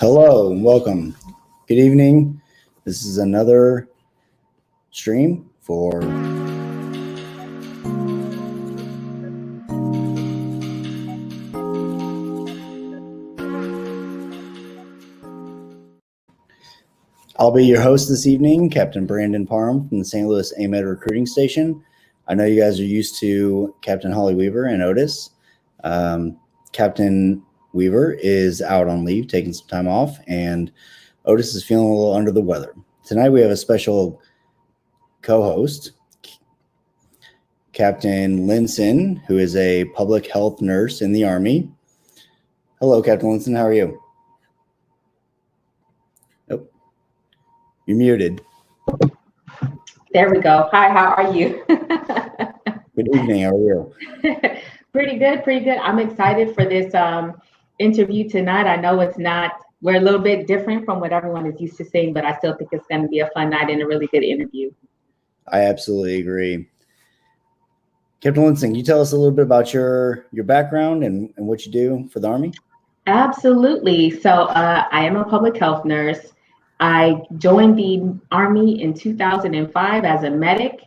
Hello and welcome. Good evening. This is another stream for I'll be your host this evening, Captain Brandon Parham from the St. Louis AMED Recruiting Station. I know you guys are used to Captain Holly Weaver and Otis. Captain Weaver is out on leave, taking some time off, and Otis is feeling a little under the weather. Tonight we have a special co-host, Captain Linson, who is a public health nurse in the Army. Hello, Captain Linson. How are you? Oh, you're muted. There we go. Hi, how are you? Good evening. How are you? Pretty good, pretty good. I'm excited for this interview tonight. I know we're a little bit different from what everyone is used to seeing, but I still think it's going to be a fun night and a really good interview. I absolutely agree. Captain Linson, can you tell us a little bit about your background and what you do for the Army? Absolutely. So I am a public health nurse. I joined the Army in 2005 as a medic.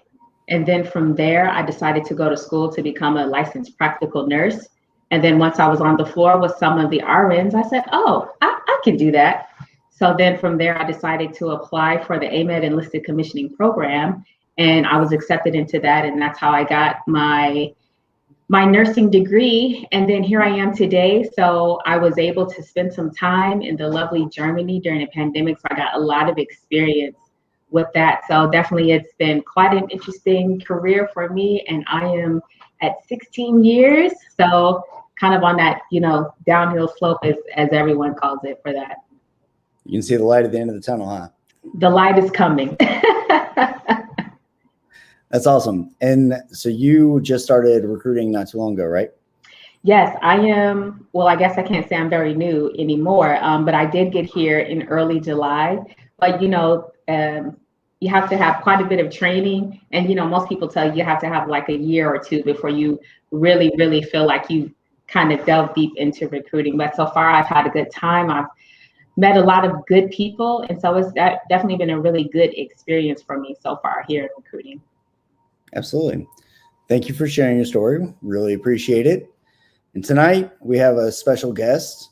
And then from there, I decided to go to school to become a licensed practical nurse. And then once I was on the floor with some of the RNs, I said, oh, I can do that. So then from there, I decided to apply for the AMED Enlisted Commissioning Program. And I was accepted into that. And that's how I got my nursing degree. And then here I am today. So I was able to spend some time in the lovely Germany during the pandemic. So I got a lot of experience with that. So definitely it's been quite an interesting career for me. And I am at 16 years. So kind of on that, downhill slope as everyone calls it for that. You can see the light at the end of the tunnel, huh? The light is coming. That's awesome. And so you just started recruiting not too long ago, right? Yes, I am. Well, I guess I can't say I'm very new anymore, but I did get here in early July. But, you have to have quite a bit of training. And, most people tell you have to have like a year or two before you really, really feel like you kind of delve deep into recruiting. But so far, I've had a good time. I've met a lot of good people. And so it's definitely been a really good experience for me so far here in recruiting. Absolutely. Thank you for sharing your story. Really appreciate it. And tonight we have a special guest,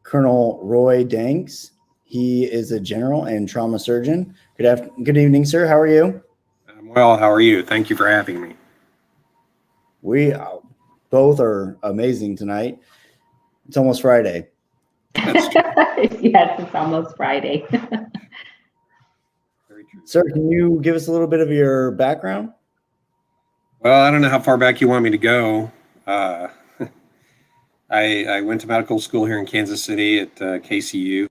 Colonel Roy Danks. He is a general and trauma surgeon. Good evening, sir. How are you? I'm well. How are you? Thank you for having me. We both are amazing tonight. It's almost Friday. Yes, it's almost Friday. Very true. Sir, can you give us a little bit of your background? Well, I don't know how far back you want me to go. I went to medical school here in Kansas City at KCU.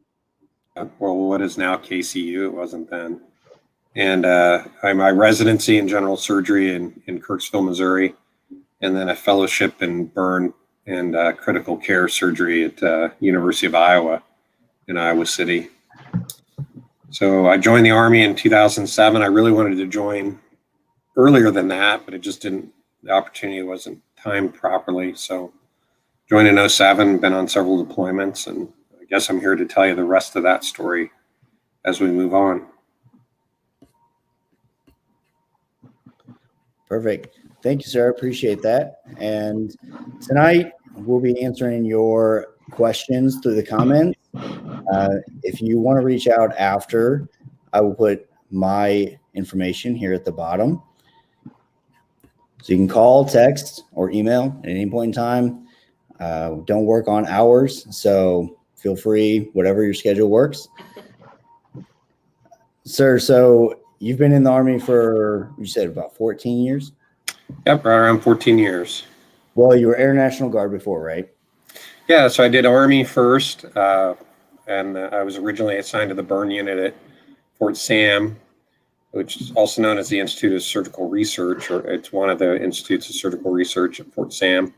Well, what is now KCU? It wasn't then. And my residency in general surgery in Kirksville, Missouri, and then a fellowship in burn and critical care surgery at University of Iowa in Iowa City. So I joined the Army in 2007. I really wanted to join earlier than that, but the opportunity wasn't timed properly. So joined in 2007, been on several deployments, and I guess I'm here to tell you the rest of that story as we move on. Perfect. Thank you, sir. Appreciate that. And tonight we'll be answering your questions through the comments. If you want to reach out after, I will put my information here at the bottom. So you can call, text, or email at any point in time. Don't work on hours, so feel free, whatever your schedule works. Sir, so you've been in the Army for, you said, about 14 years? Yep, right around 14 years. Well, you were Air National Guard before, right? Yeah, so I did Army first, and I was originally assigned to the burn unit at Fort Sam, which is also known as the Institute of Surgical Research, or it's one of the Institutes of Surgical Research at Fort Sam.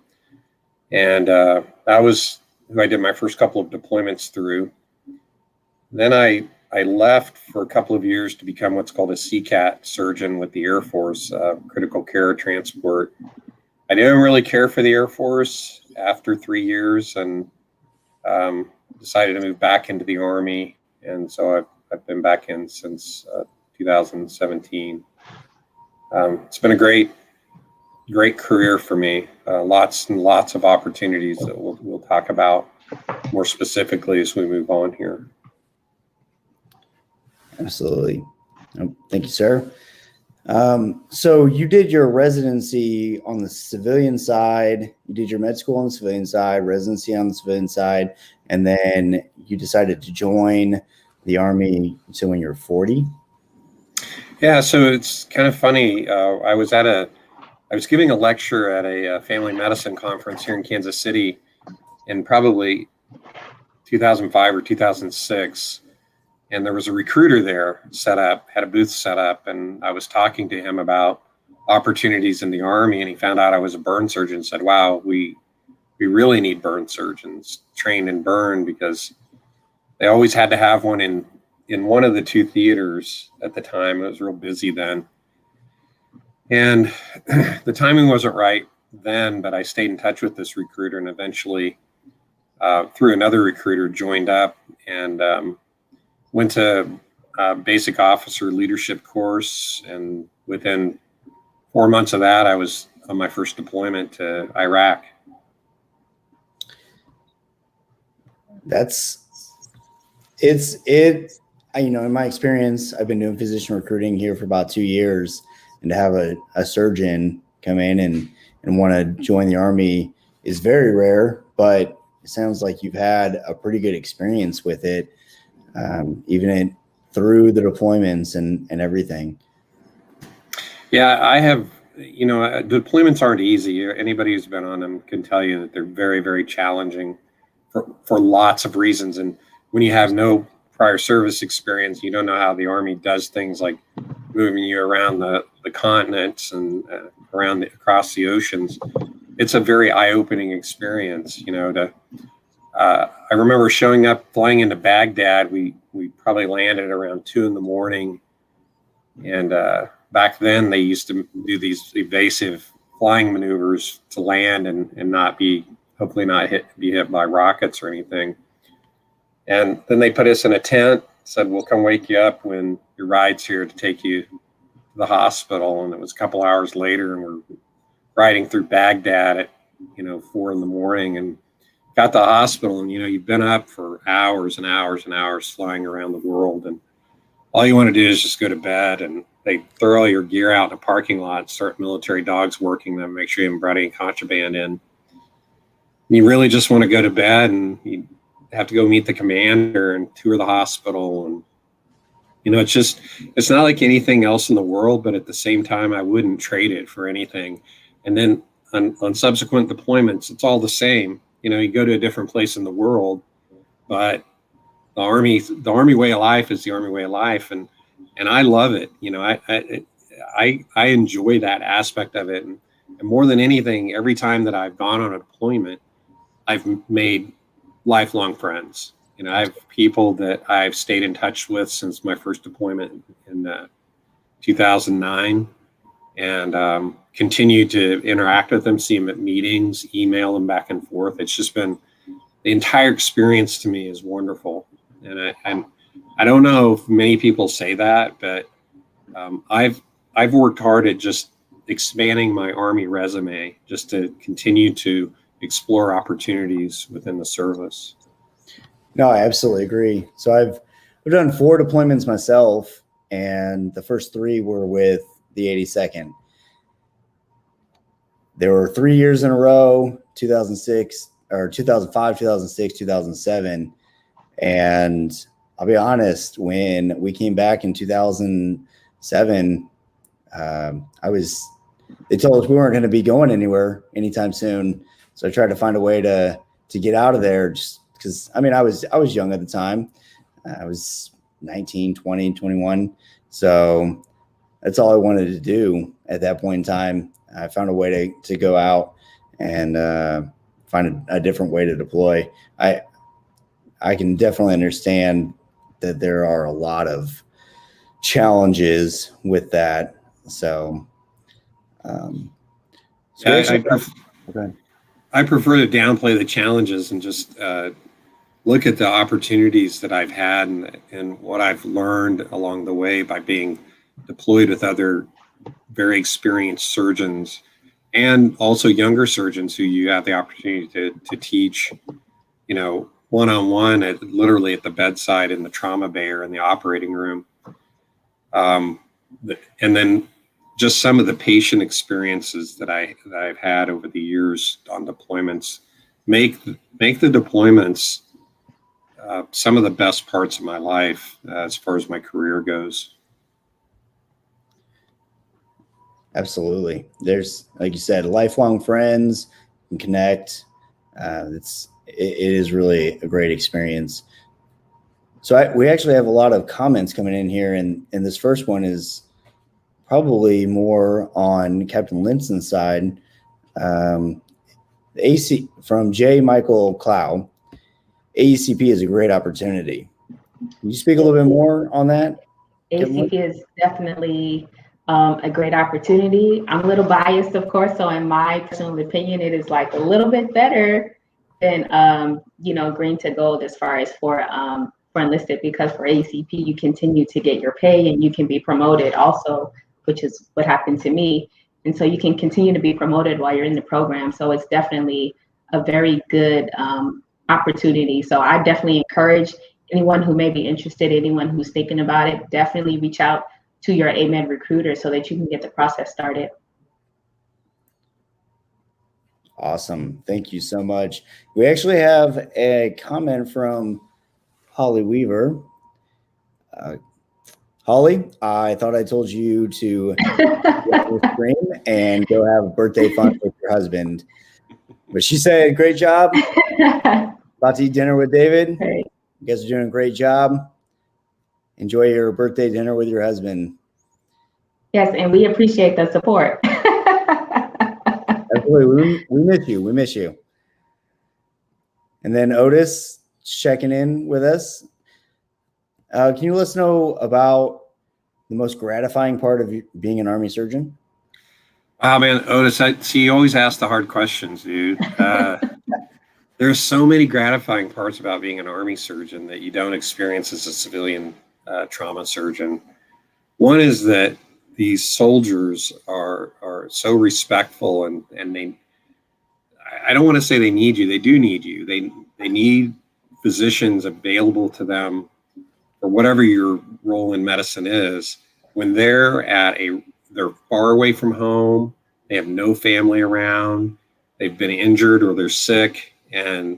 And that was who I did my first couple of deployments through. Then I left for a couple of years to become what's called a CCAT surgeon with the Air Force, critical care transport. I didn't really care for the Air Force after 3 years, and decided to move back into the Army. And so I've been back in since 2017. It's been a great career for me. Lots and lots of opportunities that we'll talk about more specifically as we move on here. Absolutely. Thank you, sir. So you did your residency on the civilian side, you did your med school on the civilian side, residency on the civilian side, and then you decided to join the Army so when you were 40? Yeah, so it's kind of funny. I was giving a lecture at a family medicine conference here in Kansas City in probably 2005 or 2006. And there was a recruiter there had a booth set up, and I was talking to him about opportunities in the Army, and he found out I was a burn surgeon and said, wow, we really need burn surgeons trained in burn, because they always had to have one in one of the two theaters at the time. It was real busy then. And the timing wasn't right then, but I stayed in touch with this recruiter, and eventually through another recruiter joined up and went to a basic officer leadership course. And within 4 months of that, I was on my first deployment to Iraq. In my experience, I've been doing physician recruiting here for about 2 years, and to have a surgeon come in and want to join the Army is very rare, but it sounds like you've had a pretty good experience with it, even through the deployments and everything. Yeah, I have, deployments aren't easy. Anybody who's been on them can tell you that they're very, very challenging for lots of reasons. And when you have no prior service experience, you don't know how the Army does things like moving you around the continents and across the oceans. It's a very eye-opening experience, I remember flying into Baghdad. We probably landed around 2 a.m. And back then they used to do these evasive flying maneuvers to land and not hopefully not be hit by rockets or anything. And then they put us in a tent, said, we'll come wake you up when your ride's here to take you to the hospital. And it was a couple hours later, and we're riding through Baghdad at 4 a.m. and got to the hospital. And you've been up for hours and hours and hours flying around the world, and all you want to do is just go to bed. And they throw all your gear out in a parking lot, start military dogs working them, make sure you haven't brought any contraband in. You really just want to go to bed, and you have to go meet the commander and tour the hospital. And it's not like anything else in the world, but at the same time, I wouldn't trade it for anything. And then on subsequent deployments, it's all the same. You go to a different place in the world, but the Army way of life is the Army way of life, and I love it. I enjoy that aspect of it, and more than anything, every time that I've gone on a deployment, I've made lifelong friends. I have people that I've stayed in touch with since my first deployment in 2009, and continue to interact with them, see them at meetings, email them back and forth. It's just been, the entire experience to me is wonderful. And I don't know if many people say that, but I've worked hard at just expanding my Army resume just to continue to explore opportunities within the service. No, I absolutely agree. So I've done 4 deployments myself, and the first 3 were with the 82nd. There were 3 years in a row, 2006 or 2005, 2006, 2007. And I'll be honest, when we came back in 2007, they told us we weren't going to be going anywhere anytime soon. So I tried to find a way to get out of there, just because, I was young at the time. I was 19, 20, 21. So that's all I wanted to do at that point in time. I found a way to go out and find a different way to deploy. I can definitely understand that there are a lot of challenges with that. So, I prefer to downplay the challenges and just look at the opportunities that I've had and what I've learned along the way by being deployed with other very experienced surgeons and also younger surgeons who you have the opportunity to teach, you know, one-on-one literally at the bedside in the trauma bay or in the operating room. And then just some of the patient experiences that I've had over the years on deployments make the deployments some of the best parts of my life as far as my career goes. Absolutely. There's, like you said, lifelong friends, and connect. It is really a great experience. So we actually have a lot of comments coming in here, and this first one is probably more on Captain Linson's side. AC from J. Michael Clow. AECP is a great opportunity. Can you speak a little bit more on that? ACP is definitely a great opportunity. I'm a little biased, of course, so in my personal opinion, it is like a little bit better than you know, green to gold as far as for enlisted, because for ACP you continue to get your pay and you can be promoted also, which is what happened to me. And so you can continue to be promoted while you're in the program. So it's definitely a very good opportunity. So I definitely encourage anyone who may be interested, anyone who's thinking about it, definitely reach out to your AMED recruiter so that you can get the process started. Awesome. Thank you so much. We actually have a comment from Holly Weaver. Holly, I thought I told you to get your screen and go have a birthday fun with your husband. But she said, great job. About to eat dinner with David. Great. You guys are doing a great job. Enjoy your birthday dinner with your husband. Yes, and we appreciate the support. Absolutely. We miss you. We miss you. And then Otis checking in with us. Can you let us know about the most gratifying part of being an Army surgeon? Oh man, Otis, you always ask the hard questions, dude. There's so many gratifying parts about being an Army surgeon that you don't experience as a civilian trauma surgeon. One is that these soldiers are so respectful and I don't want to say they need you. They do need you. They need physicians available to them for whatever your role in medicine is. When they're far away from home, they have no family around, they've been injured or they're sick, and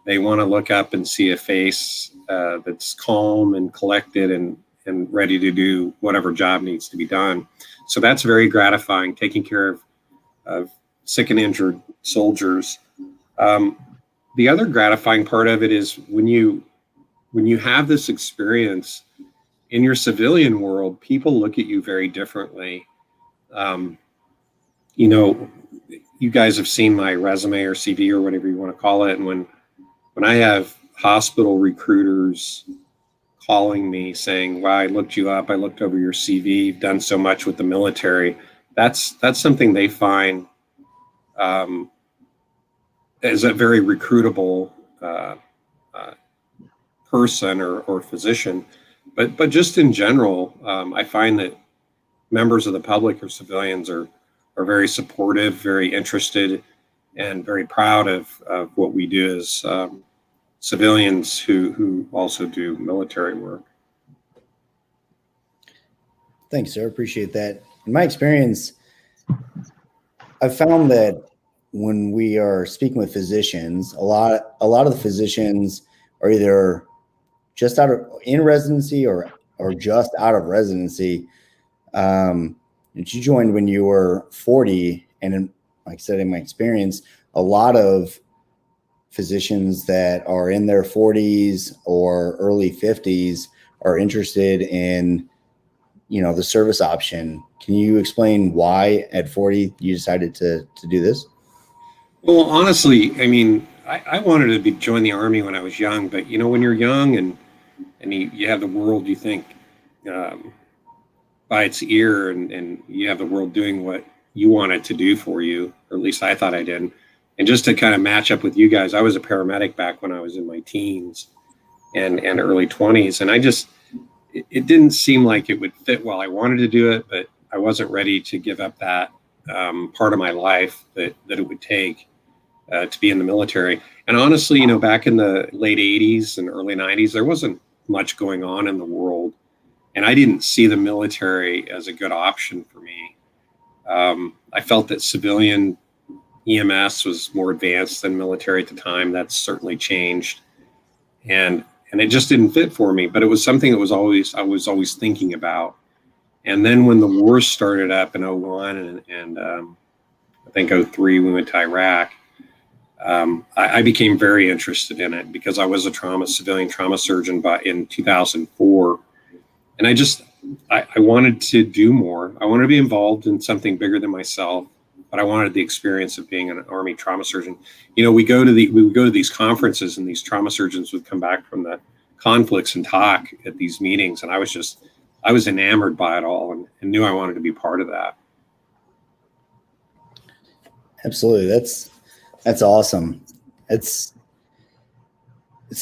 they want to look up and see a face that's calm and collected and ready to do whatever job needs to be done. So that's very gratifying, taking care of sick and injured soldiers. The other gratifying part of it is when you have this experience in your civilian world, people look at you very differently. You know, you guys have seen my resume or CV or whatever you want to call it. And when I have hospital recruiters calling me saying, wow, I looked you up, I looked over your CV, you've done so much with the military, that's something they find as a very recruitable person or physician. But just in general, I find that members of the public or civilians are very supportive, very interested, and very proud of what we do as civilians who also do military work. Thanks, sir. Appreciate that. In my experience, I've found that when we are speaking with physicians, a lot of the physicians are either just in residency or just out of residency. And you joined when you were 40, and like I said, in my experience, a lot of physicians that are in their 40s or early 50s are interested in, you know, the service option. Can you explain why at 40 you decided to do this? Well, honestly, I mean, I wanted to join the Army when I was young, but you know, when you're young and you have the world, you think by its ear, and you have the world doing what you want it to do for you, or at least I thought I did. And just to kind of match up with you guys, I was a paramedic back when I was in my teens and early 20s. And it didn't seem like it would fit well. I wanted to do it, but I wasn't ready to give up that part of my life that it would take to be in the military. And honestly, back in the late 80s and early 90s, there wasn't much going on in the world. And I didn't see the military as a good option for me. I felt that civilian EMS was more advanced than military at the time. That's certainly changed. And it just didn't fit for me, but it was something that I was always thinking about. And then when the wars started up in 01 and I think 03, we went to Iraq, I became very interested in it because I was a civilian trauma surgeon in 2004. And I wanted to do more. I wanted to be involved in something bigger than myself, but I wanted the experience of being an Army trauma surgeon. We would go to these conferences, and these trauma surgeons would come back from the conflicts and talk at these meetings. And I was enamored by it all and knew I wanted to be part of that. Absolutely. That's awesome. It's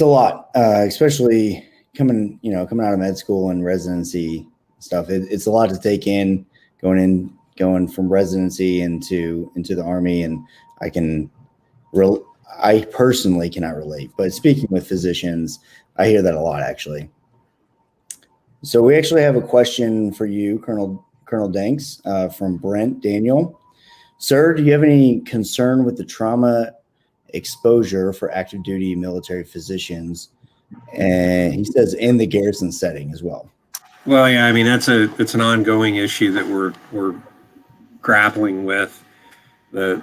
a lot, especially coming out of med school and residency stuff. It's a lot to take in, going from residency into the Army. And I personally cannot relate, but speaking with physicians, I hear that a lot, actually. So we actually have a question for you, Colonel Danks, from Brent Daniel. Sir, do you have any concern with the trauma exposure for active duty military physicians? And he says in the garrison setting as well. Well, yeah, I mean, it's an ongoing issue that we're grappling with. The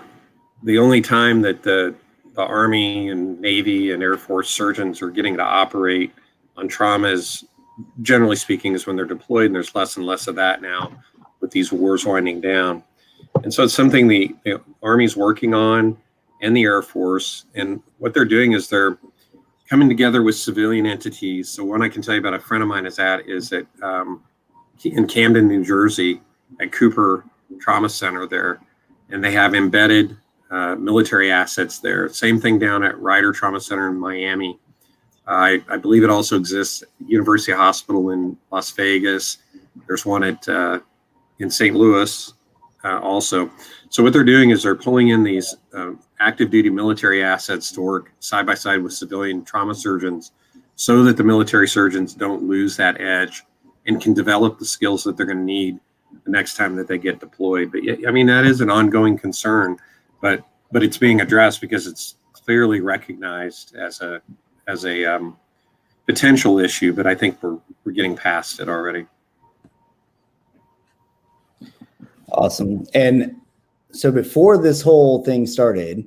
only time that the Army and Navy and Air Force surgeons are getting to operate on trauma is, generally speaking, is when they're deployed, and there's less and less of that now with these wars winding down. And so it's something the Army's working on, and the Air Force. And what they're doing is they're coming together with civilian entities. So one I can tell you about, a friend of mine is at in Camden, New Jersey, at Cooper Trauma Center there, and they have embedded military assets there. Same thing down at Ryder Trauma Center in Miami. I believe it also exists at University Hospital in Las Vegas. There's one in St. Louis also. So what they're doing is they're pulling in these active duty military assets to work side by side with civilian trauma surgeons so that the military surgeons don't lose that edge and can develop the skills that they're going to need the next time that they get deployed. But yeah, I mean, that is an ongoing concern, but it's being addressed because it's clearly recognized as a potential issue, but I think we're getting past it already. Awesome. And so before this whole thing started,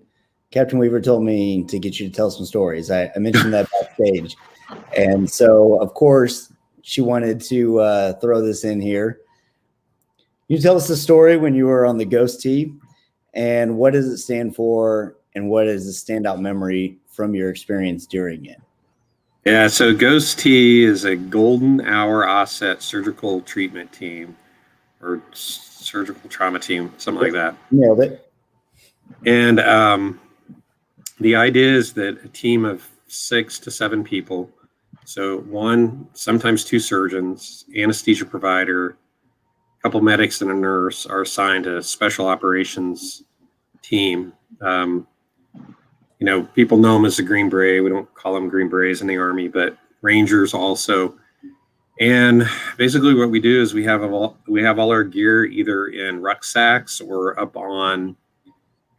Captain Weaver told me to get you to tell some stories. I mentioned that backstage. And so, of course, she wanted to throw this in here. You tell us the story when you were on the Ghost team, and what does it stand for, and what is the standout memory from your experience during it? Yeah, so Ghost T is a golden hour offset surgical treatment team, or surgical trauma team, something like that. Nailed it. And the idea is that a team of 6 to 7 people, so one, sometimes 2 surgeons, anesthesia provider, a couple medics and a nurse, are assigned to a special operations team. People know them as the Green Beret. We don't call them Green Berets in the Army, but Rangers also. And basically what we do is we have all our gear either in rucksacks or up on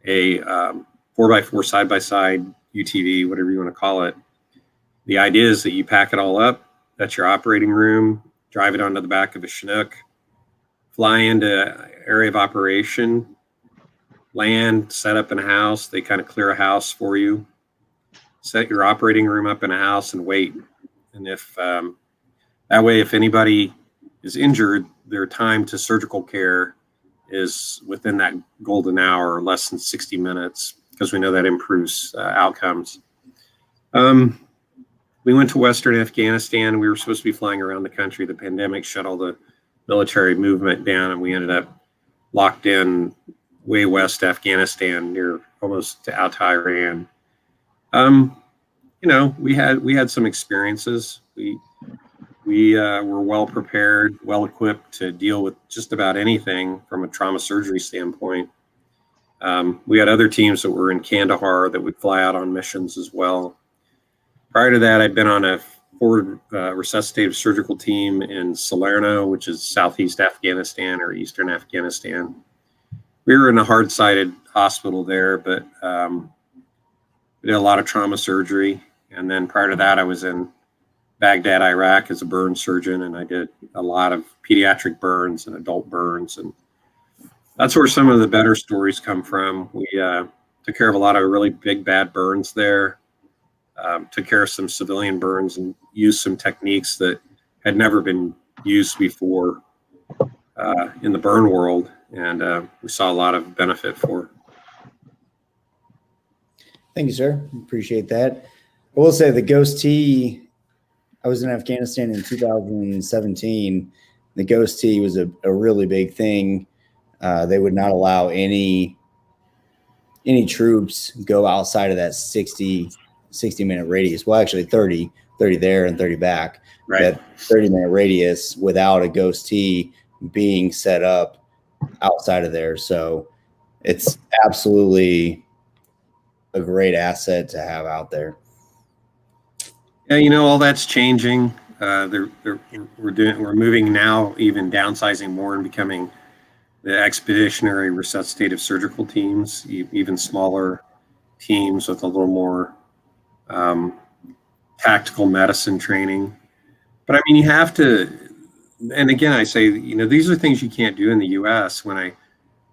a 4x4 side-by-side UTV, whatever you want to call it. The idea is that you pack it all up. That's your operating room. Drive it onto the back of a Chinook. Fly into area of operation. Land, set up in a house. They kind of clear a house for you. Set your operating room up in a house and wait. And if that way, if anybody is injured, their time to surgical care is within that golden hour, or less than 60 minutes, because we know that improves outcomes. We went to Western Afghanistan. We were supposed to be flying around the country. The pandemic shut all the military movement down, and we ended up locked in way west Afghanistan, near almost out to Iran. We had some experiences. We were well prepared, well equipped to deal with just about anything from a trauma surgery standpoint. We had other teams that were in Kandahar that would fly out on missions as well. Prior to that, I'd been on a forward resuscitative surgical team in Salerno, which is southeast Afghanistan or eastern Afghanistan. We were in a hard-sided hospital there, but we did a lot of trauma surgery. And then prior to that, I was in Baghdad, Iraq as a burn surgeon, and I did a lot of pediatric burns and adult burns. And that's where some of the better stories come from. We took care of a lot of really big, bad burns there, took care of some civilian burns and used some techniques that had never been used before in the burn world. And we saw a lot of benefit for. Thank you, sir. Appreciate that. I will say the Ghost T, I was in Afghanistan in 2017. The Ghost T was a really big thing. They would not allow any troops go outside of that 60-minute radius. Well, actually 30 there and 30 back. Right. That 30-minute radius without a Ghost T being set up outside of there. So it's absolutely a great asset to have out there. Yeah, all that's changing. We're moving now, even downsizing more and becoming the expeditionary resuscitative surgical teams, even smaller teams with a little more tactical medicine training. But I mean, you have to, and again, I say, these are things you can't do in the U.S. When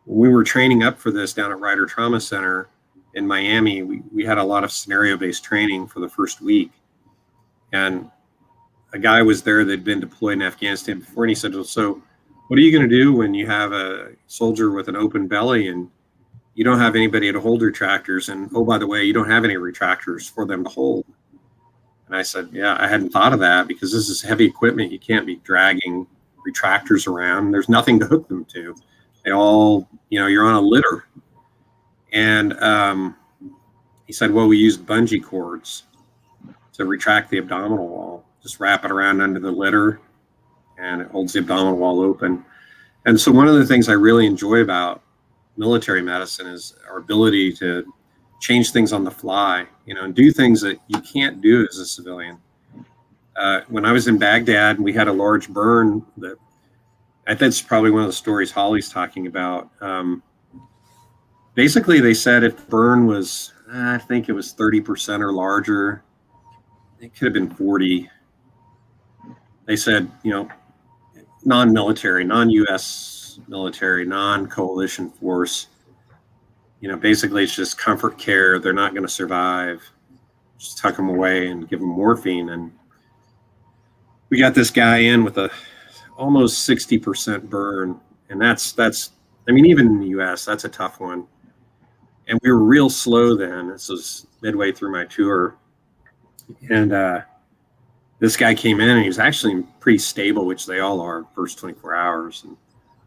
we were training up for this down at Ryder Trauma Center in Miami, we had a lot of scenario-based training for the first week. And a guy was there that'd been deployed in Afghanistan before, and he said, well, so what are you going to do when you have a soldier with an open belly and you don't have anybody to hold retractors? And, oh, by the way, you don't have any retractors for them to hold. And I said, yeah, I hadn't thought of that, because this is heavy equipment. You can't be dragging retractors around. There's nothing to hook them to. They all, you're on a litter. And he said, well, we used bungee cords to retract the abdominal wall. Just wrap it around under the litter and it holds the abdominal wall open. And so one of the things I really enjoy about military medicine is our ability to change things on the fly, and do things that you can't do as a civilian. When I was in Baghdad, we had a large burn that I think it's probably one of the stories Holly's talking about. Basically, they said if the burn was, I think it was 30% or larger, it could have been 40. They said, non-military, non-U.S. military, non-coalition force, basically it's just comfort care. They're not going to survive. Just tuck them away and give them morphine. And we got this guy in with a almost 60% burn. And that's, even in the U.S., that's a tough one. And we were real slow then. This was midway through my tour. And this guy came in and he was actually pretty stable, which they all are first 24 hours. And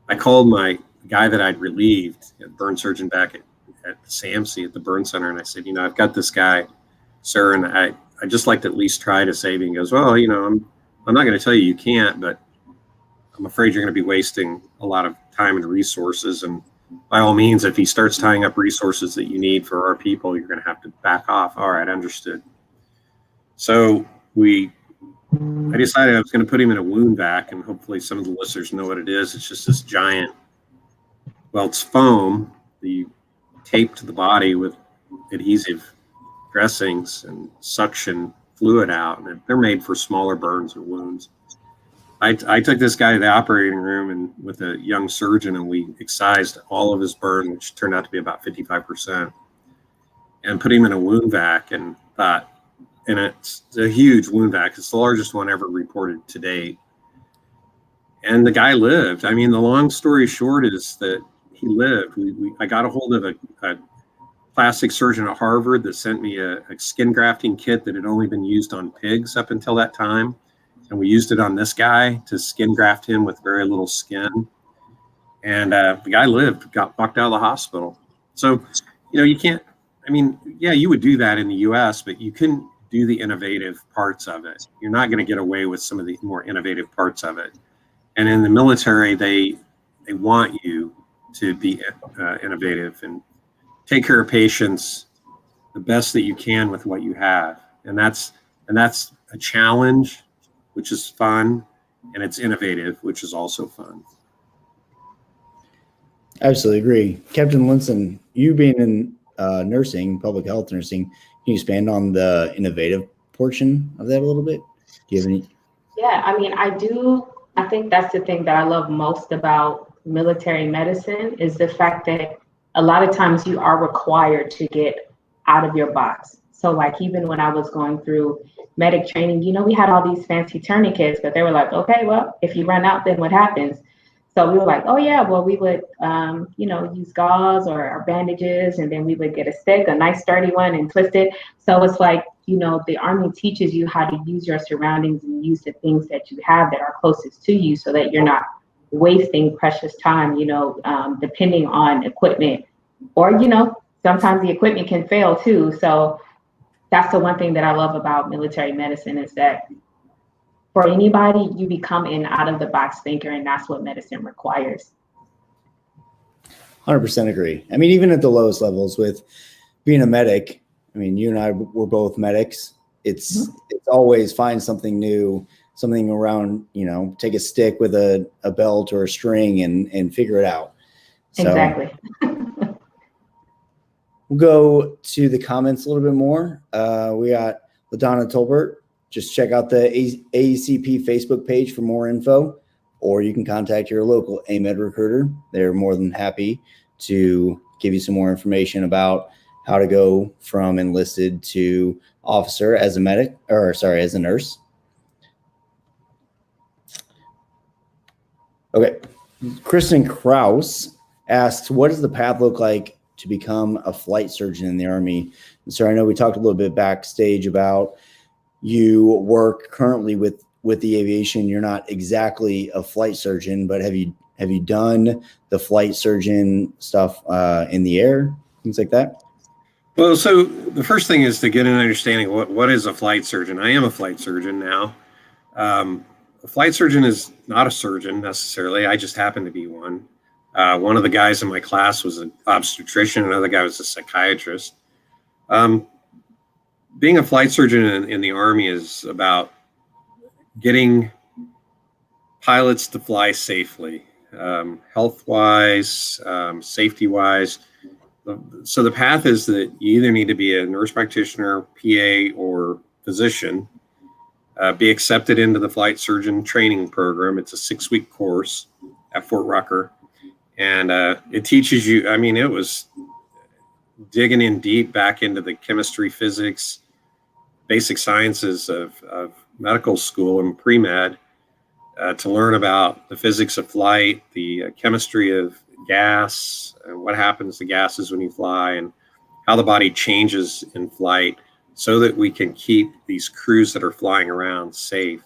I called my guy that I'd relieved, a burn surgeon back at SAMC at the burn center. And I said, I've got this guy, sir, and I just like to at least try to save him. He goes, well, I'm not going to tell you can't, but I'm afraid you're going to be wasting a lot of time and resources. And by all means, if he starts tying up resources that you need for our people, you're going to have to back off. All right, understood. So I decided I was going to put him in a wound vac, and hopefully some of the listeners know what it is. It's just this giant, it's foam that you tape to the body with adhesive dressings and suction fluid out, and they're made for smaller burns or wounds. I took this guy to the operating room and with a young surgeon, and we excised all of his burn, which turned out to be about 55%, and put him in a wound vac, and it's a huge wound vac. It's the largest one ever reported to date. And the guy lived. The long story short is that he lived. I got a hold of a plastic surgeon at Harvard that sent me a skin grafting kit that had only been used on pigs up until that time. And we used it on this guy to skin graft him with very little skin. And the guy lived, got walked out of the hospital. So, you can't, yeah, you would do that in the US, but you couldn't do the innovative parts of it. You're not going to get away with some of the more innovative parts of it. And in the military, they want you to be innovative and take care of patients the best that you can with what you have. And that's a challenge, which is fun, and it's innovative, which is also fun. Absolutely agree. Captain Linson, you being in nursing, public health nursing, can you expand on the innovative portion of that a little bit? Do you have any? Yeah, I do. I think that's the thing that I love most about military medicine is the fact that a lot of times you are required to get out of your box. So like even when I was going through medic training, we had all these fancy tourniquets, but they were like, okay, well, if you run out, then what happens? So we were like, oh yeah, well, we would, use gauze or bandages, and then we would get a stick, a nice sturdy one, and twist it. So it's like, the Army teaches you how to use your surroundings and use the things that you have that are closest to you so that you're not wasting precious time, depending on equipment or, sometimes the equipment can fail too. So that's the one thing that I love about military medicine is that for anybody, you become an out of the box thinker, and that's what medicine requires. 100% agree. Even at the lowest levels with being a medic, you and I were both medics. It's always find something new, something around, take a stick with a belt or a string and figure it out. So, exactly. We'll go to the comments a little bit more. We got LaDonna Tolbert. Just check out the AECP Facebook page for more info, or you can contact your local AMED recruiter. They're more than happy to give you some more information about how to go from enlisted to officer as a medic, as a nurse. Okay. Kristen Krause asks, what does the path look like to become a flight surgeon in the Army? And so I know we talked a little bit backstage about you work currently with the aviation. You're not exactly a flight surgeon, but have you done the flight surgeon stuff in the air, things like that? Well, so the first thing is to get an understanding of what is a flight surgeon. I am a flight surgeon now. A flight surgeon is not a surgeon necessarily. I just happen to be one. One of the guys in my class was an obstetrician. Another guy was a psychiatrist. Being a flight surgeon in the Army is about getting pilots to fly safely, health-wise, safety-wise. So the path is that you either need to be a nurse practitioner, PA, or physician, be accepted into the flight surgeon training program. It's a 6-week course at Fort Rucker. And it teaches you, it was digging in deep back into the chemistry, physics, basic sciences of medical school and pre-med to learn about the physics of flight, the chemistry of gas, and what happens to gases when you fly, and how the body changes in flight so that we can keep these crews that are flying around safe.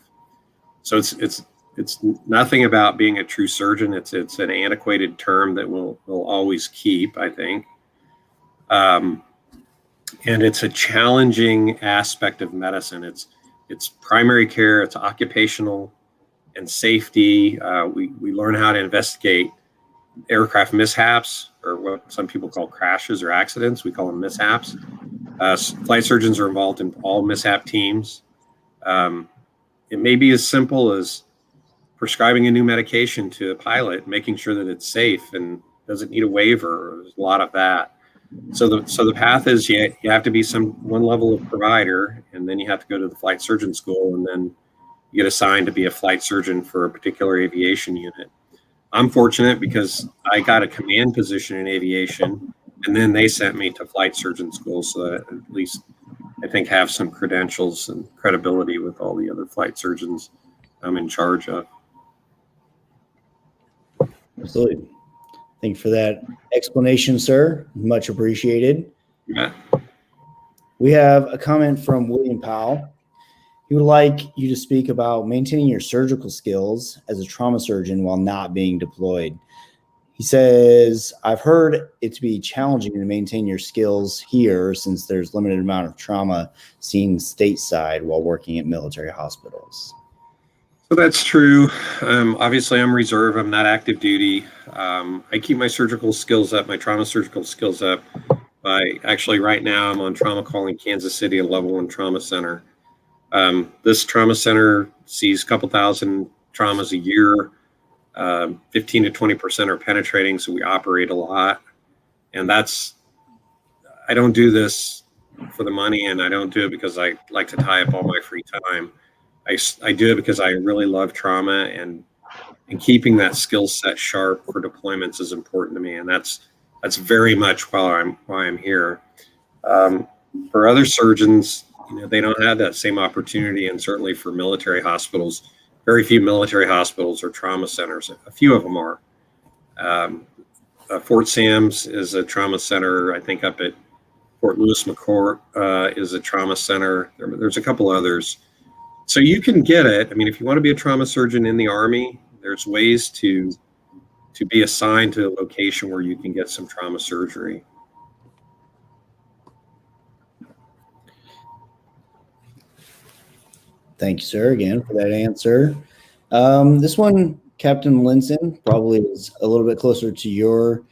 So it's nothing about being a true surgeon. It's an antiquated term that we'll always keep, I think. And it's a challenging aspect of medicine. It's primary care, it's occupational and safety. We learn how to investigate aircraft mishaps, or what some people call crashes or accidents. We call them mishaps. Flight surgeons are involved in all mishap teams. It may be as simple as prescribing a new medication to a pilot, making sure that it's safe and doesn't need a waiver. There's a lot of that. So the path is you have to be one level of provider, and then you have to go to the flight surgeon school, and then you get assigned to be a flight surgeon for a particular aviation unit. I'm fortunate because I got a command position in aviation, and then they sent me to flight surgeon school, so that at least I think have some credentials and credibility with all the other flight surgeons I'm in charge of. Absolutely. Thank you for that explanation, sir. Much appreciated. Yeah. We have a comment from William Powell. He would like you to speak about maintaining your surgical skills as a trauma surgeon while not being deployed. He says, I've heard it to be challenging to maintain your skills here since there's limited amount of trauma seen stateside while working at military hospitals. So that's true. Obviously, I'm reserve. I'm not active duty. I keep my surgical skills up, my trauma surgical skills up. Actually, right now, I'm on trauma call in Kansas City, a level 1 trauma center. This trauma center sees a couple thousand traumas a year. 15 to 20% are penetrating, so we operate a lot. And I don't do this for the money, and I don't do it because I like to tie up all my free time. I do it because I really love trauma, and keeping that skill set sharp for deployments is important to me, and that's very much why I'm here. For other surgeons, they don't have that same opportunity, and certainly for military hospitals, very few military hospitals are trauma centers. A few of them are. Fort Sam's is a trauma center. I think up at Fort Lewis McCourt is a trauma center. There's a couple others. So you can get it. I mean, if you want to be a trauma surgeon in the Army, there's ways to be assigned to a location where you can get some trauma surgery. Thank you, sir, again for that answer. This one, Captain Linson, probably is a little bit closer to your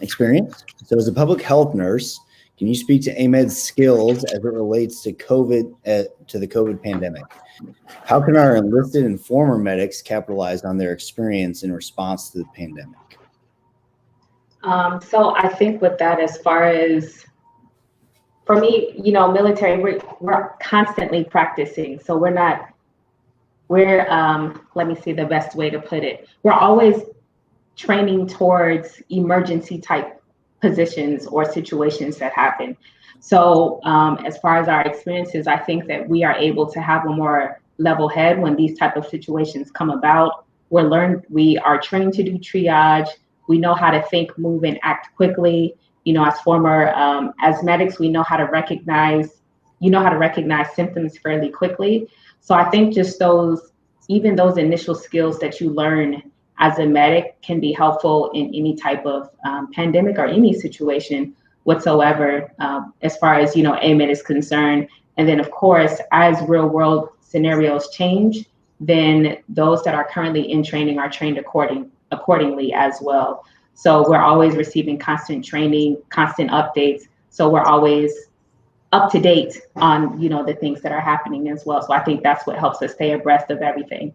experience. So as a public health nurse, can you speak to AMED's skills as it relates to to the COVID pandemic? How can our enlisted and former medics capitalize on their experience in response to the pandemic? So I think with that, as far as, for me, military, we're constantly practicing. So let me see the best way to put it. We're always training towards emergency type positions or situations that happen. So as far as our experiences, I think that we are able to have a more level head when these type of situations come about. We are trained to do triage. We know how to think, move, and act quickly. As former, as medics, we know how to recognize symptoms fairly quickly. So I think just even those initial skills that you learn as a medic can be helpful in any type of pandemic or any situation whatsoever, as far as, AMED is concerned. And then, of course, as real world scenarios change, then those that are currently in training are trained accordingly as well. So we're always receiving constant training, constant updates. So we're always up to date on, the things that are happening as well. So I think that's what helps us stay abreast of everything.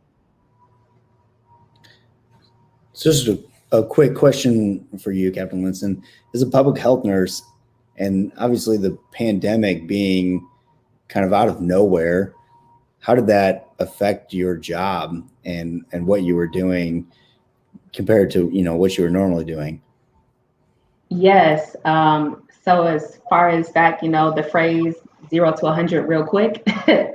So just a quick question for you, Captain Linson. As a public health nurse, and obviously the pandemic being kind of out of nowhere, how did that affect your job and what you were doing compared to, what you were normally doing? Yes. So as far as that, the phrase 0 to 100 real quick,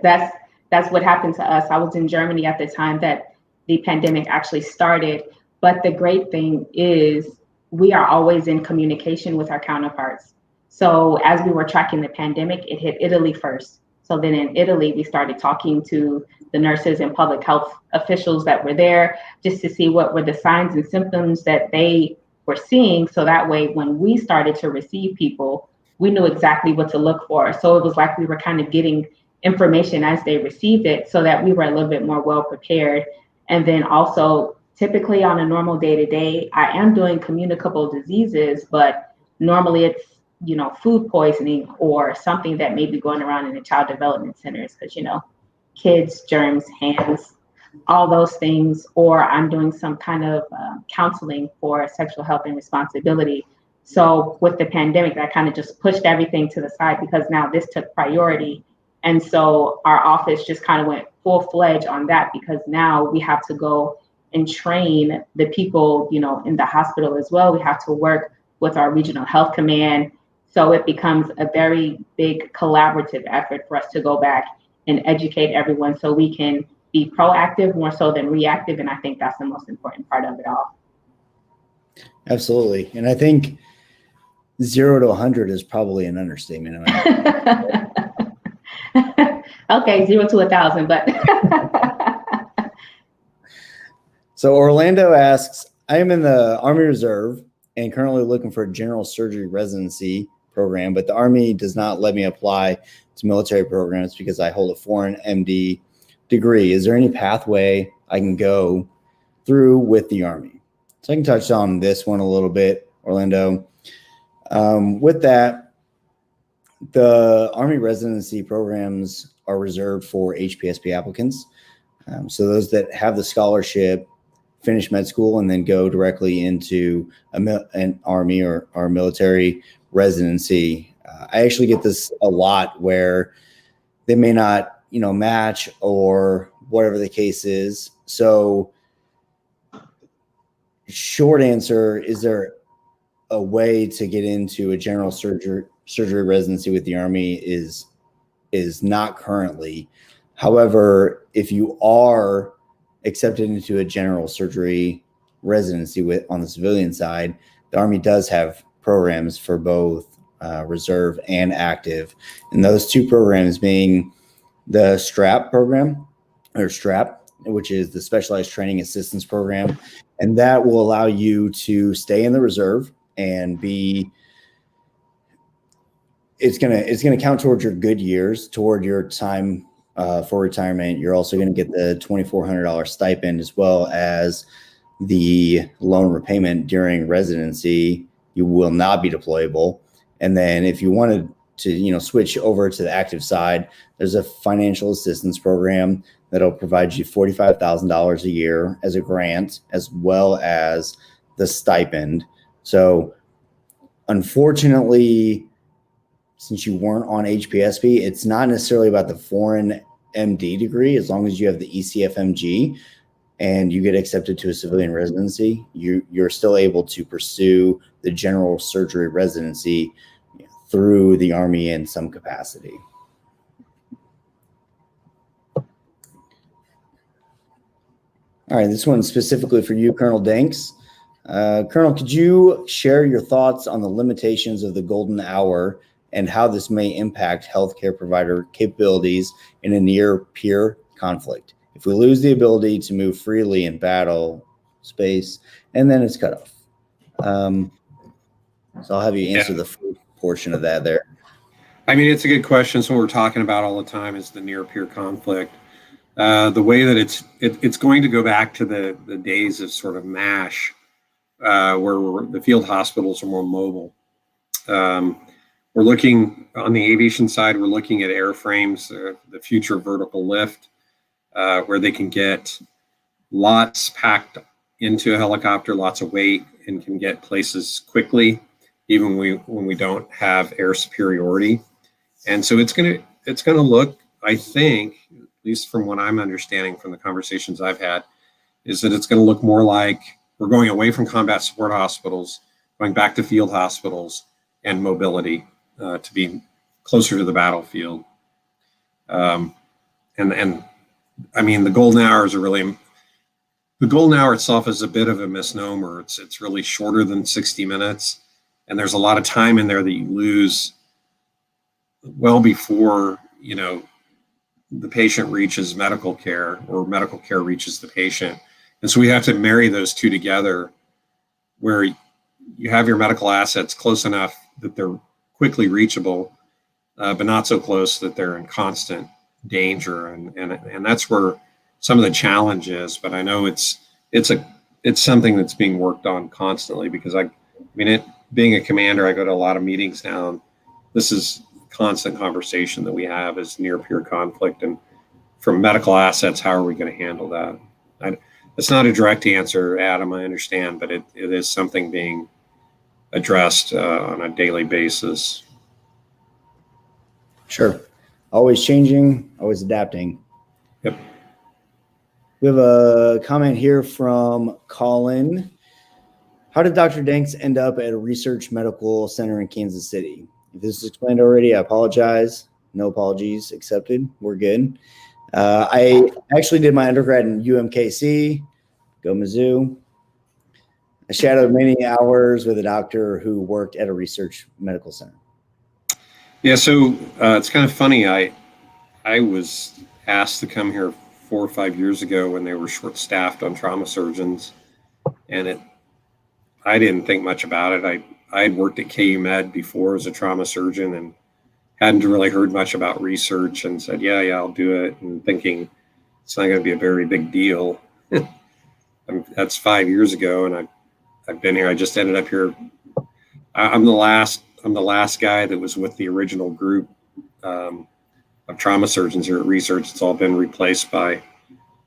that's what happened to us. I was in Germany at the time that the pandemic actually started. But the great thing is we are always in communication with our counterparts. So as we were tracking the pandemic, it hit Italy first. So then in Italy, we started talking to the nurses and public health officials that were there just to see what were the signs and symptoms that they were seeing. So that way, when we started to receive people, we knew exactly what to look for. So it was like we were kind of getting information as they received it so that we were a little bit more well prepared. And then also, typically on a normal day-to-day, I am doing communicable diseases, but normally it's, food poisoning or something that may be going around in the child development centers because, kids, germs, hands, all those things, or I'm doing some kind of counseling for sexual health and responsibility. So with the pandemic, that kind of just pushed everything to the side because now this took priority. And so our office just kind of went full-fledged on that because now we have to go and train the people, in the hospital as well. We have to work with our regional health command. So it becomes a very big collaborative effort for us to go back and educate everyone so we can be proactive more so than reactive. And I think that's the most important part of it all. Absolutely. And I think 0 to 100 is probably an understatement. Okay, 0 to 1,000, but. So Orlando asks, I am in the Army Reserve and currently looking for a general surgery residency program, but the Army does not let me apply to military programs because I hold a foreign MD degree. Is there any pathway I can go through with the Army? So I can touch on this one a little bit, Orlando. With that, the Army residency programs are reserved for HPSP applicants. So those that have the scholarship, finish med school, and then go directly into an Army or military residency. I actually get this a lot where they may not, match or whatever the case is. So short answer, is there a way to get into a general surgery residency with the Army? Is not currently. However, if you are accepted into a general surgery residency on the civilian side, the Army does have programs for both reserve and active. And those two programs being the STRAP program, or STRAP, which is the Specialized Training Assistance Program. And that will allow you to stay in the reserve and it's gonna count towards your good years, toward your time for retirement. You're also gonna get the $2,400 stipend, as well as the loan repayment during residency. You will not be deployable. And then if you wanted to, switch over to the active side, there's a financial assistance program that'll provide you $45,000 a year as a grant, as well as the stipend. So unfortunately, since you weren't on HPSP, it's not necessarily about the foreign MD degree. As long as you have the ECFMG and you get accepted to a civilian residency, you're still able to pursue the general surgery residency through the Army in some capacity. All right, this one's specifically for you, Colonel Danks. Colonel, could you share your thoughts on the limitations of the golden hour and how this may impact healthcare provider capabilities in a near-peer conflict? If we lose the ability to move freely in battle space, and then it's cut off. So I'll have you answer the first portion of that there. I mean, it's a good question. So what we're talking about all the time is the near-peer conflict. The way that it's going to go back to the days of sort of MASH, where the field hospitals are more mobile. We're looking on the aviation side, we're looking at airframes, the future vertical lift, where they can get lots packed into a helicopter, lots of weight, and can get places quickly, even when we don't have air superiority. And so it's gonna look, I think, at least from what I'm understanding from the conversations I've had, is that it's gonna look more like we're going away from combat support hospitals, going back to field hospitals and mobility to be closer to the battlefield. And I mean, the golden hour itself is a bit of a misnomer. It's really shorter than 60 minutes. And there's a lot of time in there that you lose well before, the patient reaches medical care or medical care reaches the patient. And so we have to marry those two together, where you have your medical assets close enough that they're quickly reachable, but not so close that they're in constant danger. And that's where some of the challenge is. But I know it's something that's being worked on constantly, because being a commander, I go to a lot of meetings now. And this is constant conversation that we have, is near peer conflict, and from medical assets, how are we going to handle that? It's not a direct answer, Adam, I understand, but it is something being addressed on a daily basis. Sure. Always changing, always adapting. Yep. We have a comment here from Colin. How did Dr. Danks end up at a research medical center in Kansas City? If this is explained already, I apologize. No apologies accepted. We're good. I actually did my undergrad in UMKC. Go Mizzou. I shadowed many hours with a doctor who worked at a research medical center. Yeah, so it's kind of funny. I was asked to come here 4 or 5 years ago when they were short-staffed on trauma surgeons, and I didn't think much about it. I had worked at KU Med before as a trauma surgeon and hadn't really heard much about research, and said, yeah, I'll do it, and thinking it's not going to be a very big deal. That's 5 years ago, and I've been here. I just ended up here. I'm the last guy that was with the original group of trauma surgeons here at Research. It's all been replaced by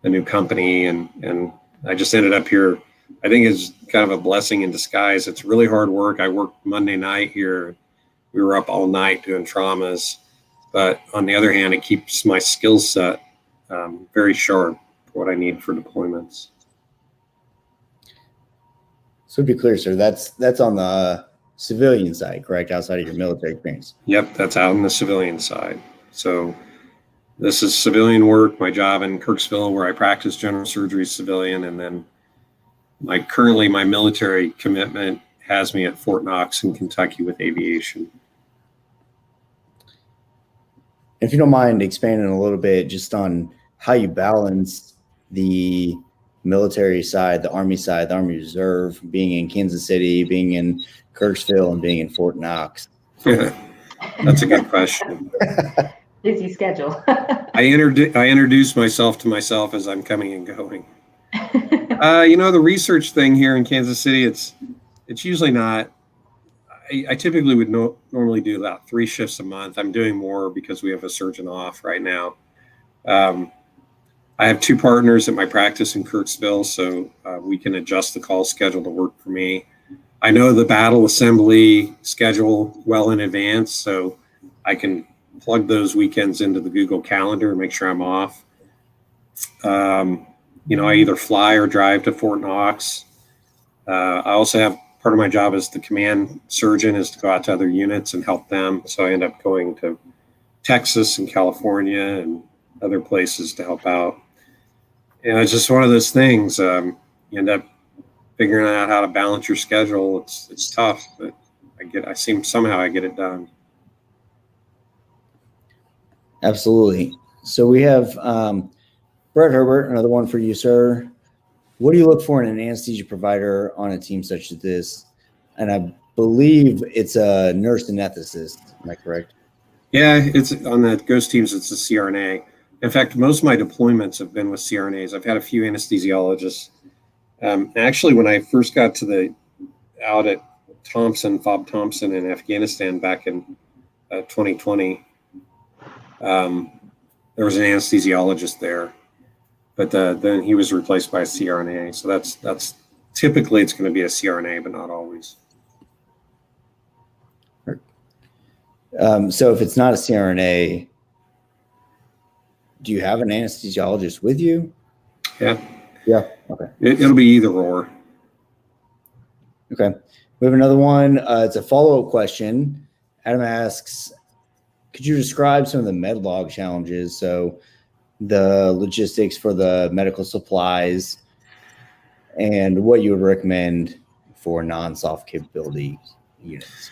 a new company, and I just ended up here. I think it's kind of a blessing in disguise. It's really hard work. I worked Monday night here. We were up all night doing traumas, but on the other hand, it keeps my skill set very sharp for what I need for deployments. So to be clear, sir, that's on the civilian side, correct? Outside of your military experience. Yep, that's out on the civilian side. So this is civilian work. My job in Kirksville, where I practice general surgery, civilian, and then currently my military commitment has me at Fort Knox in Kentucky with aviation. If you don't mind expanding a little bit just on how you balance the military side, the Army side, the Army Reserve, being in Kansas City, being in Kirksville, and being in Fort Knox. That's a good question. Busy schedule. I introduce myself to myself as I'm coming and going. The research thing here in Kansas City, it's usually not. I typically would normally do about 3 shifts a month. I'm doing more because we have a surgeon off right now. I have 2 partners at my practice in Kirksville, so we can adjust the call schedule to work for me. I know the battle assembly schedule well in advance, so I can plug those weekends into the Google Calendar and make sure I'm off. I either fly or drive to Fort Knox. I also have part of my job as the command surgeon is to go out to other units and help them. So I end up going to Texas and California and other places to help out. And it's just one of those things. You end up figuring out how to balance your schedule. It's tough, but somehow I get it done. Absolutely. So we have Brett Herbert, another one for you, sir. What do you look for in an anesthesia provider on a team such as this? And I believe it's a nurse anesthetist. Am I correct? Yeah, it's on the Ghost teams. It's a CRNA. In fact, most of my deployments have been with CRNAs. I've had a few anesthesiologists. Actually, when I first got out at Fob Thompson in Afghanistan back in 2020, there was an anesthesiologist there. But then he was replaced by a CRNA. So that's typically it's going to be a CRNA, but not always. So if it's not a CRNA, do you have an anesthesiologist with you? Yeah. Yeah. Okay. It'll be either or. Okay. We have another one. It's a follow-up question. Adam asks, could you describe some of the med log challenges? So the logistics for the medical supplies and what you would recommend for non-soft capability units.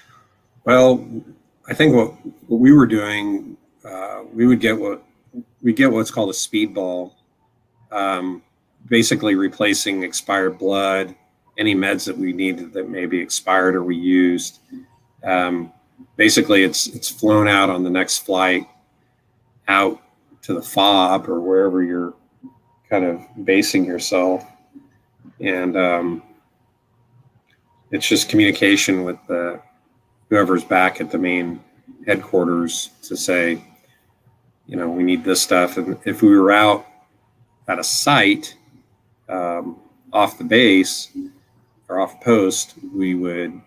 Well, I think what we were doing, we get what's called a speedball, basically replacing expired blood, any meds that we needed that may be expired or we used. Basically, it's flown out on the next flight out to the FOB or wherever you're kind of basing yourself. And it's just communication with whoever's back at the main headquarters to say, we need this stuff. And if we were out at a site off the base or off post, we would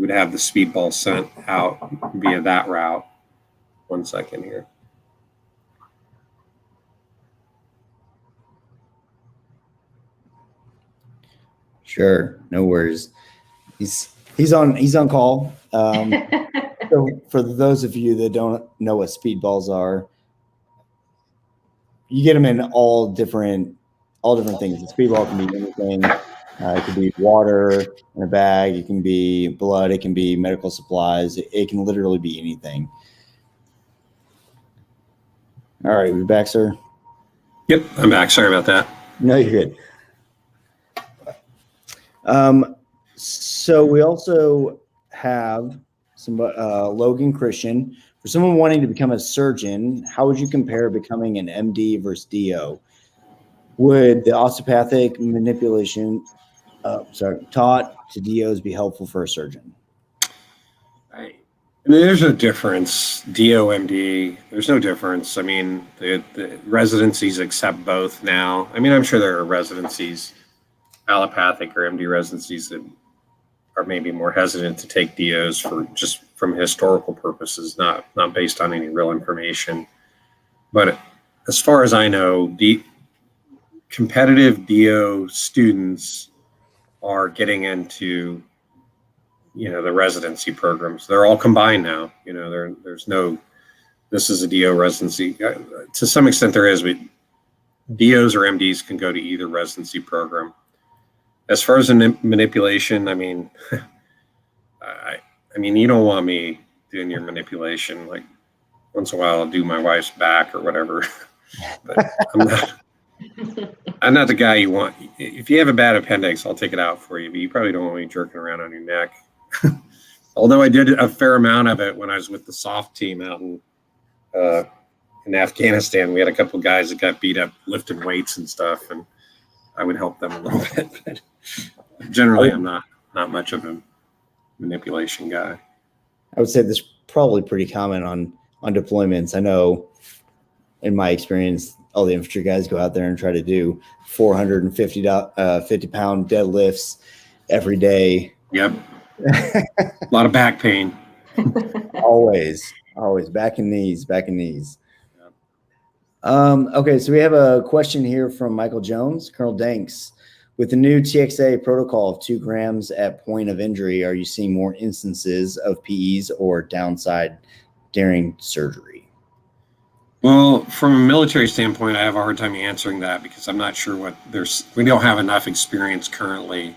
have the speedball sent out via that route. 1 second here. Sure, no worries. He's on call. So for those of you that don't know what speedballs are, you get them in all different things. The speedball can be anything. It could be water in a bag. It can be blood. It can be medical supplies. It can literally be anything. All right, we back, sir? Yep, I'm back. Sorry about that. No, you're good. So we also have some Logan Christian. For someone wanting to become a surgeon, how would you compare becoming an MD versus DO? Would the osteopathic manipulation, taught to DOs be helpful for a surgeon? I mean, there's no difference. DOMD, there's no difference. I mean, the residencies accept both now. I mean, I'm sure there are residencies, allopathic or MD residencies, that are maybe more hesitant to take DOs for just from historical purposes, not based on any real information. But as far as I know, competitive DO students are getting into the residency programs. They're all combined now. There's no, this is a DO residency. To some extent there is, but DOs or MDs can go to either residency program. As far as the manipulation, I mean, I mean, you don't want me doing your manipulation. Like once in a while I'll do my wife's back or whatever, but I'm not the guy you want. If you have a bad appendix, I'll take it out for you, but you probably don't want me jerking around on your neck. Although I did a fair amount of it when I was with the soft team out in Afghanistan. We had a couple of guys that got beat up lifting weights and stuff, and I would help them a little bit. But generally, I'm not much of a manipulation guy. I would say this is probably pretty common on deployments. I know in my experience, all the infantry guys go out there and try to do 50-pound deadlifts every day. Yep. A lot of back pain. always back and knees. Okay, so we have a question here from Michael Jones. Colonel Danks, with the new TXA protocol of 2 grams at point of injury, are you seeing more instances of PEs or downside during surgery? Well, from a military standpoint, I have a hard time answering that because I'm not sure we don't have enough experience currently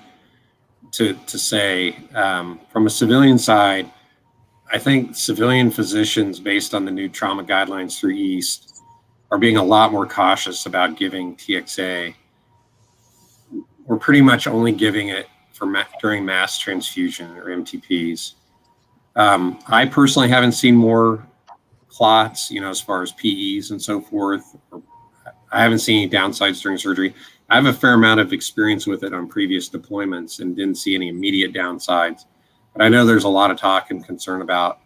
to say. From a civilian side, I think civilian physicians, based on the new trauma guidelines through East, are being a lot more cautious about giving TXA. We're pretty much only giving it during mass transfusion or MTPs. I personally haven't seen more clots, as far as PEs and so forth. I haven't seen any downsides during surgery. I have a fair amount of experience with it on previous deployments and didn't see any immediate downsides. But I know there's a lot of talk and concern about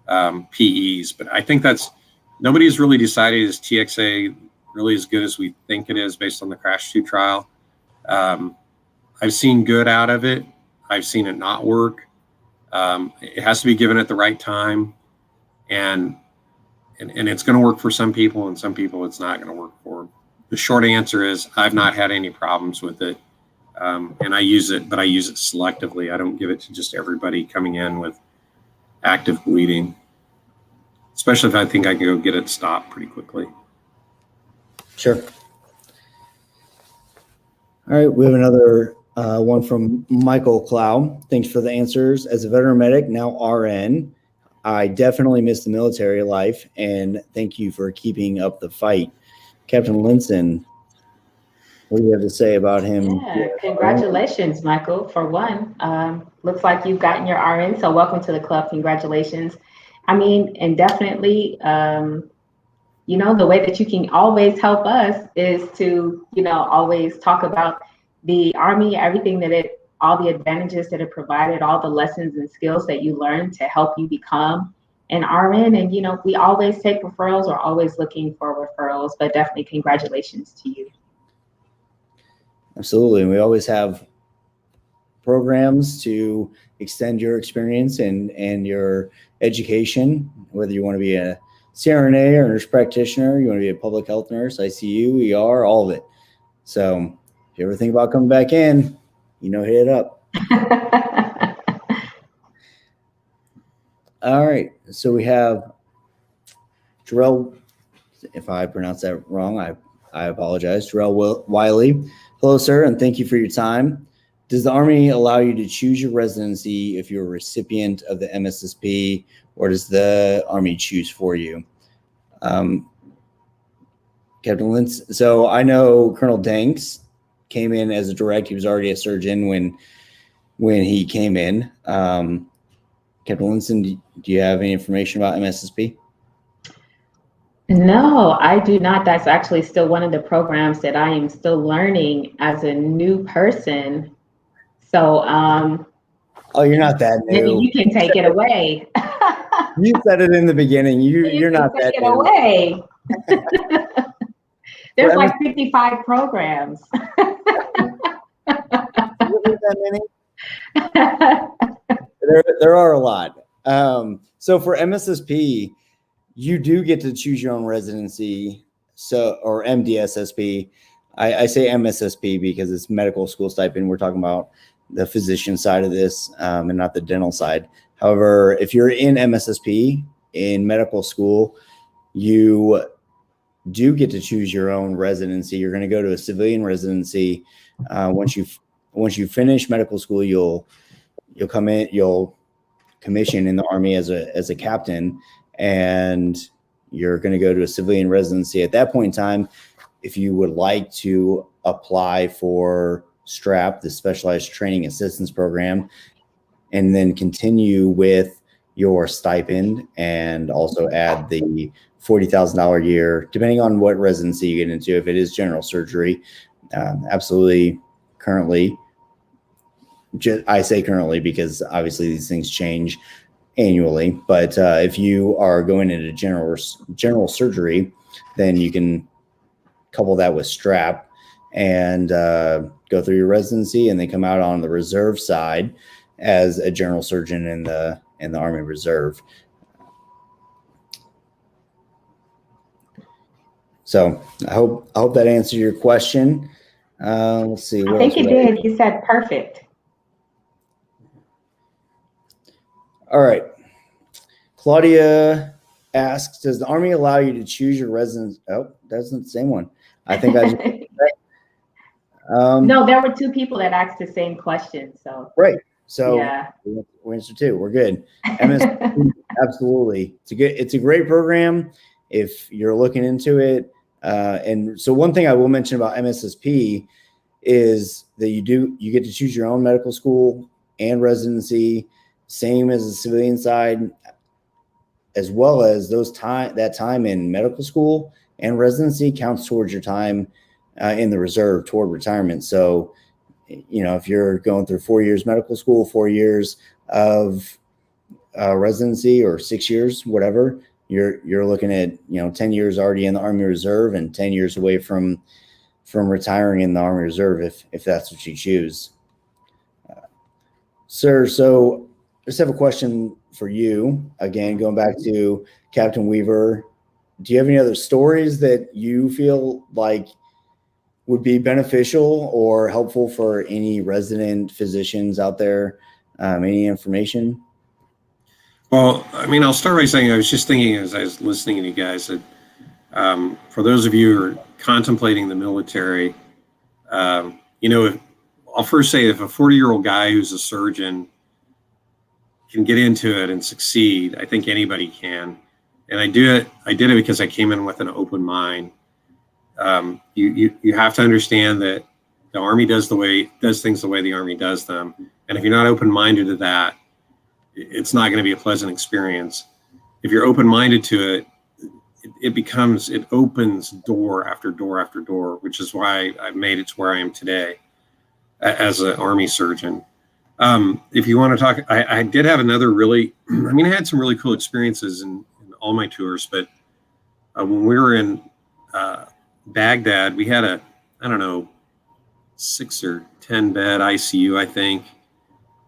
PEs. But I think nobody's really decided is TXA really as good as we think it is based on the Crash 2 trial. I've seen good out of it. I've seen it not work. It has to be given at the right time. And it's going to work for some people, and some people it's not going to work for. The short answer is I've not had any problems with it, and I use it, but I use it selectively. I don't give it to just everybody coming in with active bleeding, especially if I think I can go get it stopped pretty quickly. Sure. All right, we have another one from Michael Clow. Thanks for the answers. As a veteran medic, now RN, I definitely miss the military life, and thank you for keeping up the fight. Captain Linson, what do you have to say about him? Yeah, congratulations, Michael, for one. Looks like you've gotten your RN, so welcome to the club. Congratulations. I mean, and definitely, the way that you can always help us is to, always talk about the Army, everything all the advantages that it provided, all the lessons and skills that you learned to help you become an RN. And, we always take referrals. We're always looking for referrals, but definitely congratulations to you. Absolutely. And we always have programs to extend your experience and your education, whether you want to be a CRNA or a nurse practitioner, you want to be a public health nurse, ICU, ER, all of it. So if you ever think about coming back in, hit it up. All right. So we have Jarrell. If I pronounce that wrong, I apologize. Jarrell Wiley. Hello, sir, and thank you for your time. Does the Army allow you to choose your residency if you're a recipient of the MSSP, or does the Army choose for you? Captain Linson. So I know Colonel Danks came in as a direct. He was already a surgeon when when he came in. Captain Linson, do you have any information about MSSP? No, I do not. That's actually still one of the programs that I am still learning as a new person. So Oh, you're not that maybe new. you can take it away. You said it in the beginning. You're not that take it new. away. There's For like 55 programs. that many? There are a lot. So for MSSP, you do get to choose your own residency. So, or MDSSP. I say MSSP because it's medical school stipend. We're talking about the physician side of this, and not the dental side. However, if you're in MSSP in medical school, you do get to choose your own residency. You're going to go to a civilian residency. Once you finish medical school, you'll come in, you'll commission in the Army as a captain, and you're going to go to a civilian residency. At that point in time, if you would like to apply for STRAP, the Specialized Training Assistance Program, and then continue with your stipend and also add the $40,000 a year, depending on what residency you get into. If it is general surgery, absolutely currently, I say currently because obviously these things change annually, but if you are going into general surgery, then you can couple that with STRAP and go through your residency, and then come out on the reserve side as a general surgeon in the Army Reserve. So I hope that answered your question. Let's see. I think it did. You said perfect. All right. Claudia asks, does the Army allow you to choose your residence? Oh, that's not the same one. I think I just no, there were two people that asked the same question. So right. So yeah, we answered two. We're good. MSSP, absolutely. It's a great program if you're looking into it. And so one thing I will mention about MSSP is that you get to choose your own medical school and residency, same as the civilian side, as well as that time in medical school and residency counts towards your time in the reserve toward retirement. So, if you're going through 4 years medical school, 4 years of residency, or 6 years, whatever, you're looking at 10 years already in the Army Reserve and 10 years away from retiring in the Army Reserve if that's what you choose. Sir, so I just have a question for you. Again, going back to Captain Weaver, do you have any other stories that you feel like would be beneficial or helpful for any resident physicians out there? Any information? Well, I mean, I'll start by saying I was just thinking as I was listening to you guys that for those of you who are contemplating the military, I'll first say if a 40-year-old guy who's a surgeon can get into it and succeed, I think anybody can. And I did it because I came in with an open mind. You have to understand that the Army does things the way the Army does them. And if you're not open-minded to that, it's not going to be a pleasant experience. If you're open-minded to it, it opens door after door after door, which is why I've made it to where I am today as an Army surgeon. If you want to talk, I did have another I had some really cool experiences in all my tours, but when we were in Baghdad, we had 6 or 10 bed ICU, I think.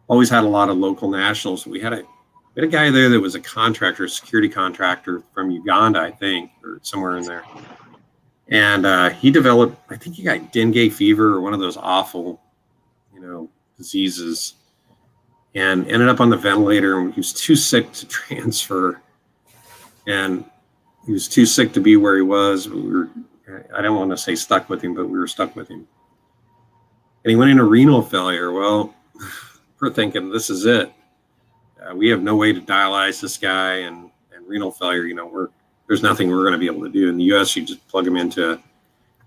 Always had a lot of local nationals. We had a guy there that was a security contractor from Uganda, I think, or somewhere in there. And he developed, I think he got dengue fever or one of those awful, diseases, and ended up on the ventilator. And he was too sick to transfer, and he was too sick to be where he was. I don't want to say stuck with him, but we were stuck with him. And he went into renal failure. Well, we're thinking, this is it. We have no way to dialyze this guy, and renal failure, there's nothing we're going to be able to do. In the U.S., you just plug him into a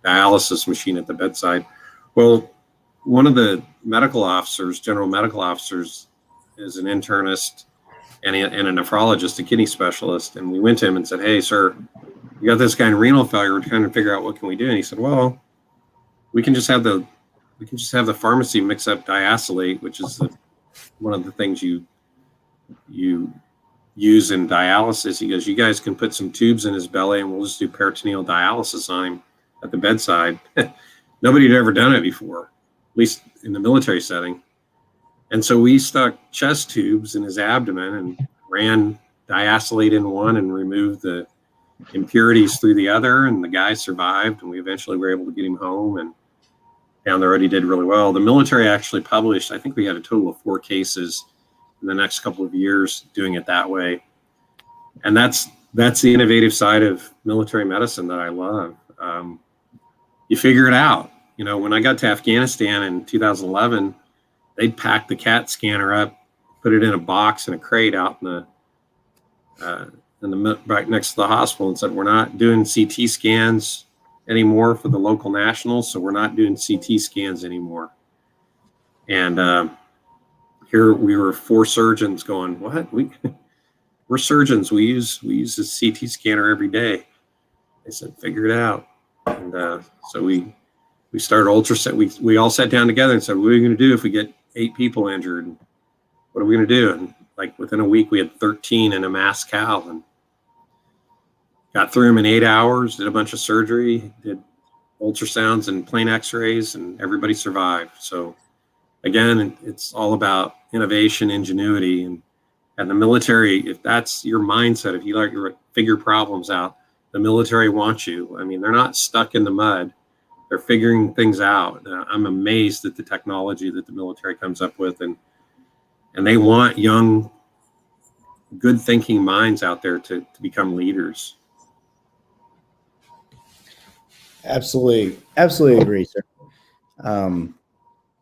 dialysis machine at the bedside. Well, one of the medical officers, general medical officers, is an internist and a nephrologist, a kidney specialist. And we went to him and said, "Hey, sir, you got this guy in renal failure. We're trying to figure out what can we do." And he said, "Well, we can just have the pharmacy mix up diacylate, which is one of the things you use in dialysis." He goes, "You guys can put some tubes in his belly and we'll just do peritoneal dialysis on him at the bedside." Nobody had ever done it before, at least in the military setting. And so we stuck chest tubes in his abdomen and ran diacylate in one and removed the impurities through the other, and the guy survived, and we eventually were able to get him home and down the road he did really well. The military actually published, I think we had a total of 4 cases in the next couple of years doing it that way. And that's the innovative side of military medicine that I love. You figure it out. You know, when I got to Afghanistan in 2011, they'd pack the CAT scanner up, put it in a box in a crate out in the right next to the hospital, and said, "We're not doing CT scans anymore for the local nationals, so we're not doing CT scans anymore." And here we were 4 surgeons going, "What? We're surgeons. We use a CT scanner every day." They said, "Figure it out." And so we started ultrasound. We all sat down together and said, "What are we going to do if we get 8 people injured? What are we going to do?" And like within a week, we had 13 in a mass CAL and got through them in 8 hours, did a bunch of surgery, did ultrasounds and plain x-rays, and everybody survived. So again, it's all about innovation, ingenuity, and the military, if that's your mindset, if you like to figure problems out, the military wants you. I mean, they're not stuck in the mud. They're figuring things out. I'm amazed at the technology that the military comes up with, and they want young, good thinking minds out there to become leaders. Absolutely agree, sir. Can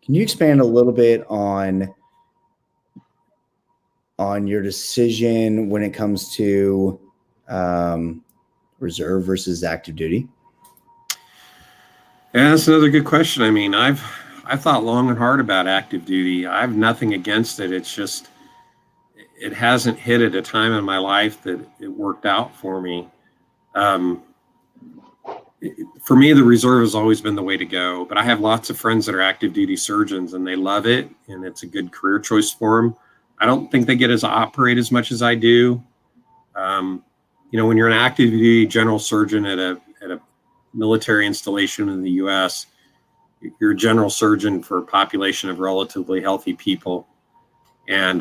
you expand a little bit on your decision when it comes to reserve versus active duty? Yeah, that's another good question. I mean, I've thought long and hard about active duty. I have nothing against it. It's just it hasn't hit at a time in my life that it worked out for me. For me, the reserve has always been the way to go. But I have lots of friends that are active duty surgeons, and they love it, and it's a good career choice for them. I don't think they get to operate as much as I do. You know, when you're an active duty general surgeon at a military installation in the U.S., you're a general surgeon for a population of relatively healthy people, and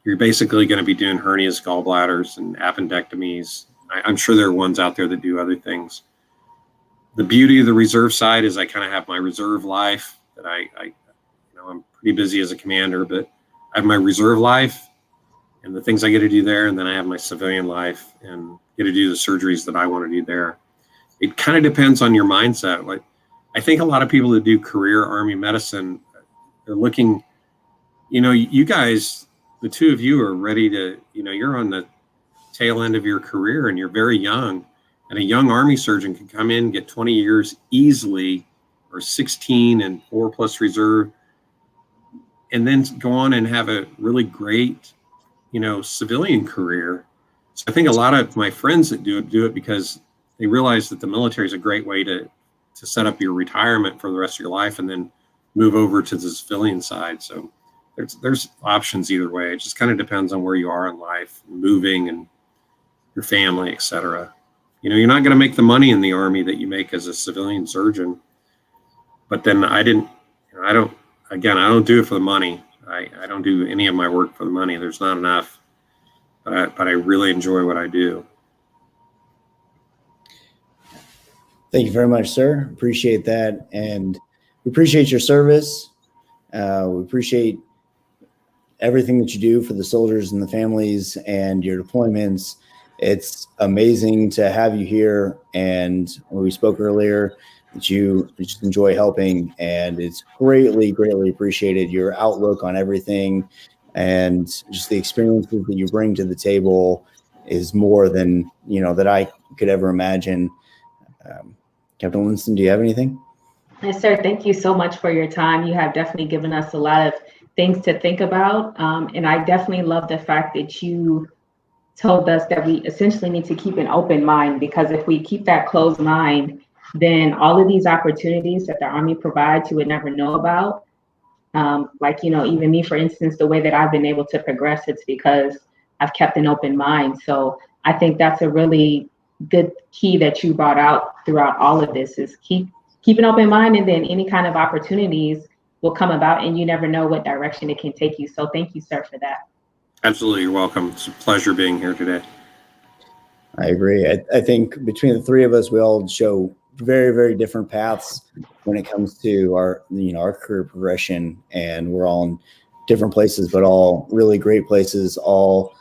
you're basically going to be doing hernias, gallbladders, and appendectomies. I'm sure there are ones out there that do other things. The beauty of the reserve side is I kind of have my reserve life that I'm pretty busy as a commander, but I have my reserve life and the things I get to do there, and then I have my civilian life and get to do the surgeries that I want to do there. It kind of depends on your mindset. Like, I think a lot of people that do career Army medicine, they're looking, you know, you guys, the two of you are ready to, you know, you're on the tail end of your career and you're very young, and a young Army surgeon can come in, get 20 years easily, or 16 and 4+ reserve, and then go on and have a really great, you know, civilian career. So I think a lot of my friends that do it because they realize that the military is a great way to set up your retirement for the rest of your life and then move over to the civilian side. So there's options either way. It just kind of depends on where you are in life, moving, and your family, etc. You know, you're not going to make the money in the Army that you make as a civilian surgeon. But then I don't do it for the money. I don't do any of my work for the money. There's not enough. But I really enjoy what I do. Thank you very much, sir. Appreciate that. And we appreciate your service. We appreciate everything that you do for the soldiers and the families and your deployments. It's amazing to have you here. And when we spoke earlier, that you just enjoy helping, and it's greatly, greatly appreciated. Your outlook on everything and just the experiences that you bring to the table is more than, you know, that I could ever imagine. Captain Linson, do you have anything? Yes, sir. Thank you so much for your time. You have definitely given us a lot of things to think about. And I definitely love the fact that you told us that we essentially need to keep an open mind, because if we keep that closed mind, then all of these opportunities that the Army provides, you would never know about. Like, even me, for instance, the way that I've been able to progress, it's because I've kept an open mind. So I think that's a really good key that you brought out throughout all of this is keep an open mind, and then any kind of opportunities will come about and you never know what direction it can take you. So thank you, sir, for that. Absolutely. You're welcome. It's a pleasure being here today. I agree. I think between the three of us, we all show very, very different paths when it comes to our career progression, and we're all in different places, but all really great places, all,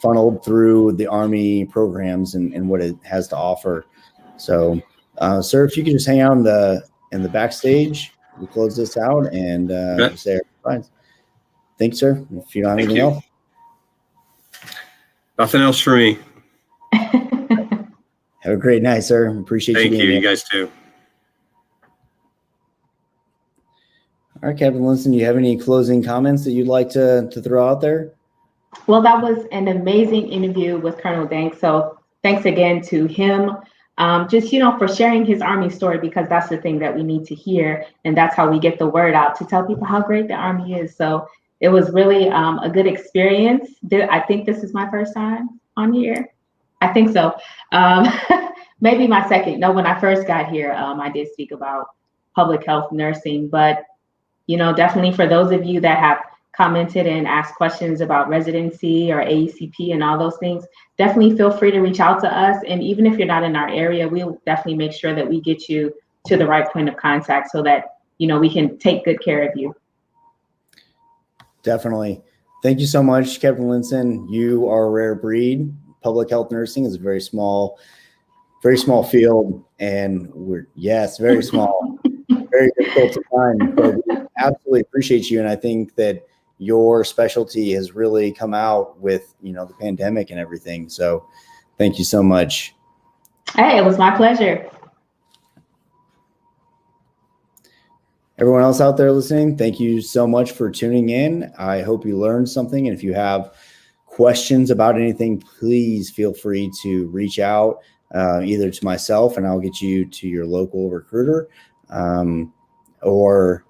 funneled through the Army programs and what it has to offer. So, sir, if you could just hang out in the backstage, we'll close this out and say our goodbyes. Thanks, sir. If you don't have anything else. Nothing else for me. Have a great night, sir. Appreciate you. Thank being you. here. You guys too. All right, Captain Linson, do you have any closing comments that you'd like to throw out there? Well, that was an amazing interview with Colonel Danks. So thanks again to him, for sharing his Army story, because that's the thing that we need to hear. And that's how we get the word out, to tell people how great the Army is. So it was really a good experience. I think this is my first time on here. I think so. Maybe my second. No, when I first got here, I did speak about public health nursing, but definitely for those of you that have commented and asked questions about residency or AECP and all those things, definitely feel free to reach out to us. And even if you're not in our area, we'll definitely make sure that we get you to the right point of contact so that, we can take good care of you. Definitely. Thank you so much, Captain Linson. You are a rare breed. Public health nursing is a very small field, and very small, very difficult to find. But we absolutely appreciate you, and I think that your specialty has really come out with the pandemic and everything. So, thank you so much. Hey, it was my pleasure. Everyone else out there listening, thank you so much for tuning in. I hope you learned something, and if you have questions about anything, please feel free to reach out either to myself, and I'll get you to your local recruiter, or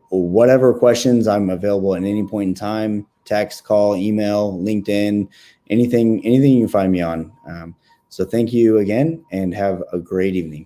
whatever questions. I'm available at any point in time. Text, call, email, LinkedIn, anything you can find me on. So thank you again, and have a great evening.